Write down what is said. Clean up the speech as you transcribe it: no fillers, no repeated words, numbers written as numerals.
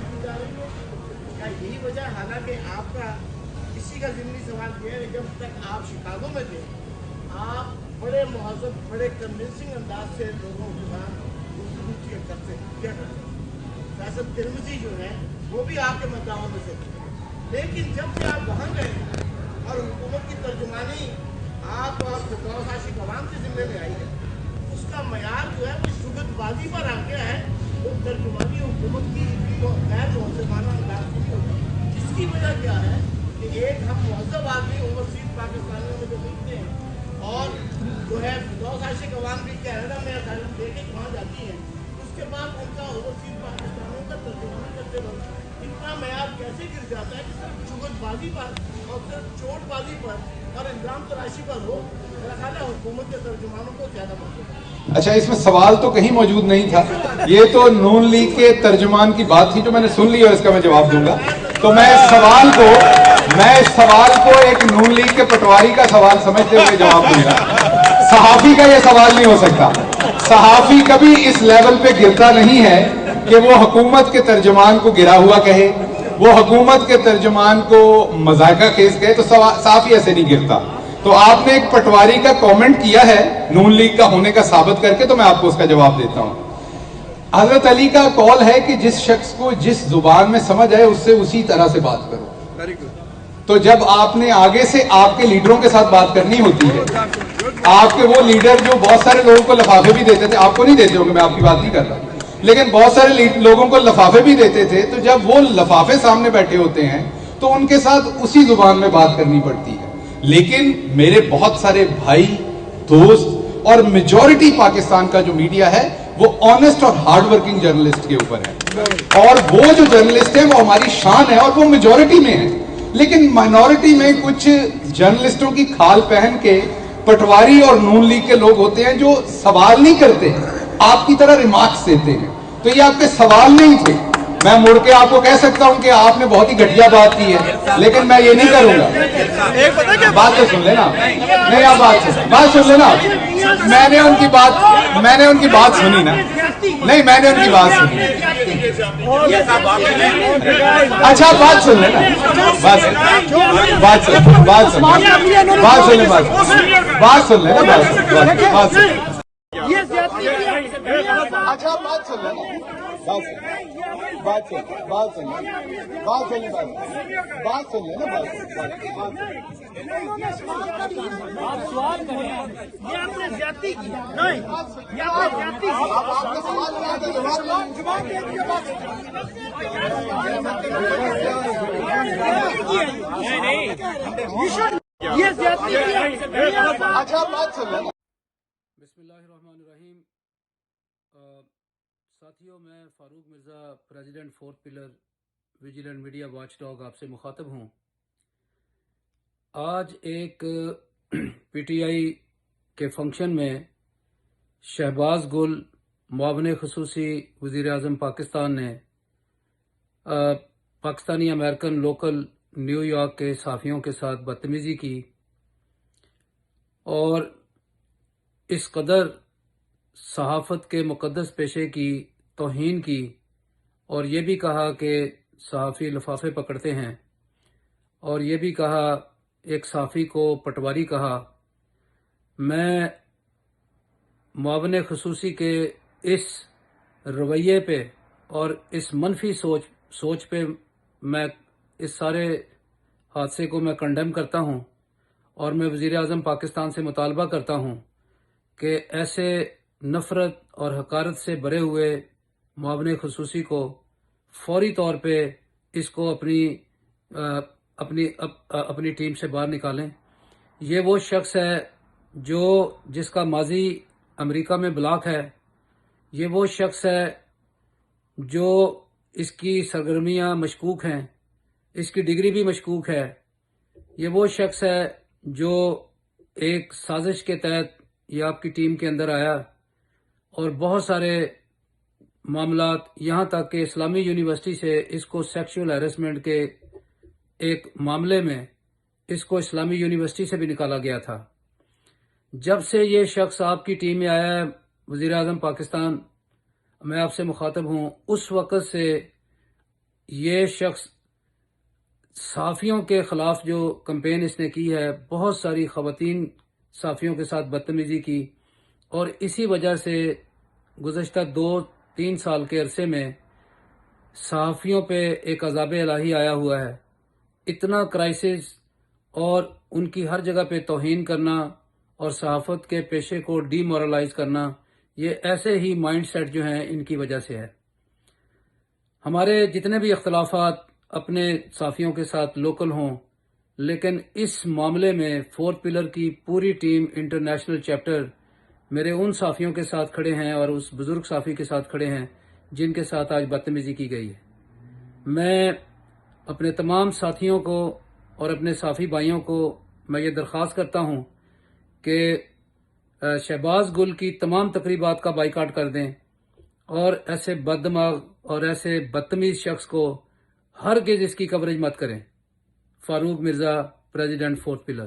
जायज की जा रही है? क्या यही वजह? हालांकि आपका किसी का ज़िमनी सवाल किया है, जब तक आप शिकागो में थे आप बड़े मुहज़्ज़ब, बड़े कन्विंसिंग अंदाज से लोगों के साथ गुफ्तगू किया करते फैसल तिरमिज़ी जो है वो भी आपके मद्दाओं में से थे। लेकिन जब से आप वहाँ गए और हुकूमत की तर्जुमानी आप फिरदौस आशिक अवाम के ज़िम्मे में आई है, उसका मयार जो है वो शुगतबाजी पर आ गया है। वो तर्जुमानी हुकूमत की गैर मुहज़्ज़बाना अंदाज की नहीं होती। इसकी वजह क्या है कि एक हम मुहज़्ज़ब आदमी ओवरसीज पाकिस्तानियों में जो मिलते हैं और जो है फिरदौस आशिक अवाम भी कैनेडा में असाइलम दे के वहाँ जाती हैं, उसके बाद उनका ओवरसीज पाकिस्तानियों का तर्जुमानी करते वक्त इतना मयार कैसे गिर जाता है कि सिर्फ शुगतबाजी पर और सिर्फ चोटबाजी पर और इल्ज़ाम तराशी पर हो? मेरा ख्याल है हुकूमत के तर्जुमानों को ज़्यादा मौजूद है। अच्छा, इसमें सवाल तो कहीं मौजूद नहीं था, ये तो नून लीग के तर्जुमान की बात थी जो मैंने सुन ली और इसका मैं जवाब दूंगा। तो मैं इस सवाल को एक नून लीग के पटवारी का सवाल समझते हुए जवाब दूंगा। सहाफी का यह सवाल नहीं हो सकता। सहाफी कभी इस लेवल पे गिरता नहीं है कि वो हुकूमत के तर्जुमान को गिरा हुआ कहे, वो हुकूमत के तर्जुमान को मजाका केस कहे, तो सहाफी ऐसे नहीं गिरता। तो आपने एक पटवारी का कमेंट किया है नून लीग का होने का साबित करके, तो मैं आपको उसका जवाब देता हूं। हजरत अली का कौल है कि जिस शख्स को जिस जुबान में समझ आए उससे उसी तरह से बात करो। Very good. तो जब आपने आगे से आपके लीडरों के साथ बात करनी होती है, आपके वो लीडर जो बहुत सारे लोगों को लफाफे भी देते थे, आपको नहीं देते होंगे, मैं आपकी बात नहीं कर रहा, लेकिन बहुत सारे लोगों को लफाफे भी देते थे, तो जब वो लफाफे सामने बैठे होते हैं तो उनके साथ उसी जुबान में बात करनी पड़ती है। लेकिन मेरे बहुत सारे भाई, दोस्त और मेजॉरिटी पाकिस्तान का जो मीडिया है वो ऑनेस्ट और हार्ड वर्किंग जर्नलिस्ट के ऊपर है, और वो जो जर्नलिस्ट है वो हमारी शान है और वो मेजॉरिटी में है। लेकिन माइनॉरिटी में कुछ जर्नलिस्टों की खाल पहन के पटवारी और नून लीग के लोग होते हैं जो सवाल नहीं करते, आपकी तरह रिमार्क्स देते हैं। तो ये आपके सवाल नहीं थे। मैं मुड़ के आपको कह सकता हूं कि आपने बहुत ही घटिया बात की है, लेकिन मैं ये नहीं करूंगा। बात तो सुन लेना, नहीं आप बात सुन लेना। मैंने उनकी बात सुनी ना, नहीं मैंने उनकी बात सुनी। अच्छा बात सुन लेना, बात सुन लेना। अच्छा बात सुन लेना, आप सवाल करें, ये आपने ज्यादती की नहीं, ये आपने ज्यादती की। आपका सवाल जवाब ये ज्यादती की। अच्छा बात सुन लेना। बिस्मिल्लाहिर्रहमानिर्रहीम। साथियों, मैं Farooq Mirza, president fourth pillar vigilant media watch dog, आपसे मुखातब हूँ। आज एक पीटीआई के फंक्शन में शहबाज गुल, मुआविन ख़ुसूसी वज़ीर आज़म पाकिस्तान ने पाकिस्तानी अमेरिकन लोकल न्यूयॉर्क के सहाफ़ियों के साथ बदतमीज़ी की और इस कदर सहाफ़त के मुक़द्दस पेशे की तौहीन की, और ये भी कहा कि सहाफ़ी लिफाफे पकड़ते हैं, और ये भी कहा, एक सहाफ़ी को पटवारी कहा। मैं मुआविन ख़ुसूसी के इस रवैये पे और इस मनफी सोच पे मैं इस सारे हादसे को मैं कंडेम करता हूँ, और मैं वज़ीर आज़म पाकिस्तान से मुतालबा करता हूँ कि ऐसे नफ़रत और हकारत से भरे हुए मुआविन ख़ुसूसी को फौरी तौर पे इसको अपनी टीम से बाहर निकालें। ये वो शख्स है जिसका माजी अमेरिका में ब्लॉक है। ये वो शख्स है जो इसकी सरगर्मियाँ मशकूक हैं, इसकी डिग्री भी मशकूक है। ये वो शख्स है जो एक साजिश के तहत ये आपकी टीम के अंदर आया और बहुत सारे मामलात, यहाँ तक कि इस्लामी यूनिवर्सिटी से इसको सेक्सुअल हैरेसमेंट के एक मामले में इसको इस्लामी यूनिवर्सिटी से भी निकाला गया था। जब से ये शख्स आपकी टीम में आया है वज़ीर आज़म पाकिस्तान, मैं आपसे मुखातब हूँ, उस वक़्त से یہ شخص صحافیوں کے خلاف جو کمپین اس نے کی ہے، بہت ساری خواتین صحافیوں کے ساتھ بدتمیزی کی، اور اسی وجہ سے گزشتہ 2-3 سال کے عرصے میں صحافیوں پہ ایک عذاب الہی آیا ہوا ہے۔ اتنا کرائسس اور ان کی ہر جگہ پہ توہین کرنا اور صحافت کے پیشے کو ڈی مورلائز کرنا، یہ ایسے ہی مائنڈ سیٹ جو ہیں ان کی وجہ سے ہے۔ ہمارے جتنے بھی اختلافات اپنے صحافیوں کے ساتھ لوکل ہوں، لیکن اس معاملے میں فورتھ پلر کی پوری ٹیم انٹرنیشنل چیپٹر میرے ان صحافیوں کے ساتھ کھڑے ہیں اور اس بزرگ صحافی کے ساتھ کھڑے ہیں جن کے ساتھ آج بدتمیزی کی گئی ہے۔ میں اپنے تمام ساتھیوں کو اور اپنے صحافی بھائیوں کو میں یہ درخواست کرتا ہوں کہ شہباز گل کی تمام تقریبات کا بائیکاٹ کر دیں اور ایسے بد دماغ اور ایسے بدتمیز شخص کو ہرگز اس کی کوریج مت کریں۔ فاروق مرزا، پریزیڈنٹ فورتھ پلر۔